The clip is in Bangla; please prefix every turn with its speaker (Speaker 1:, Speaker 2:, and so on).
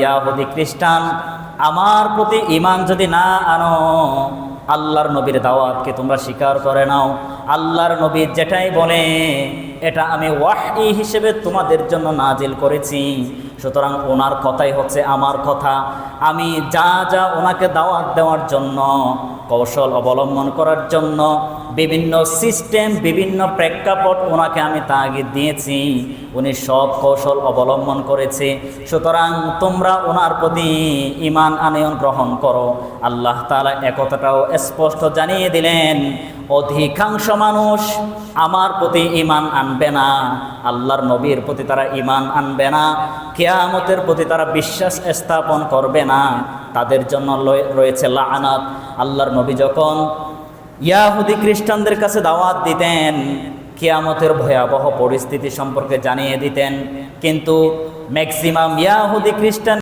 Speaker 1: ইয়াহুদি খ্রিস্টান, আমার প্রতি ঈমান যদি না আনো, আল্লাহর নবীর দাওয়াতকে তোমরা স্বীকার করে নাও, আল্লাহর নবী যেটাই বলে এটা আমি ওয়াহী হিসেবে তোমাদের জন্য নাজিল করেছি, সুতরাং ওনার কথাই হচ্ছে আমার কথা। আমি যা যা ওনাকে দাওয়াত দেওয়ার জন্য, কৌশল অবলম্বন করার জন্য, বিভিন্ন সিস্টেম, বিভিন্ন প্রেক্ষাপট ওনাকে আমি তাগিদ দিয়েছি, উনি সব কৌশল অবলম্বন করেছে। সুতরাং তোমরা ওনার প্রতি ঈমান আনয়ন গ্রহণ করো। আল্লাহ তাআলা একথাটাও স্পষ্ট জানিয়ে দিলেন, অধিকাংশ মানুষ আমার প্রতি ঈমান আনবে না, আল্লাহর নবীর প্রতি তারা ঈমান আনবে না, কিয়ামতের প্রতি তারা বিশ্বাস স্থাপন করবে না, তাদের জন্য রয়েছে লাআনাত। আল্লাহর নবী যখন ইয়াহুদি খ্রিস্টানদের কাছে দাওয়াত দিতেন, কিয়ামতের ভয়াবহ পরিস্থিতি সম্পর্কে জানিয়ে দিতেন, কিন্তু ম্যাক্সিমাম ইয়াহুদি খ্রিস্টান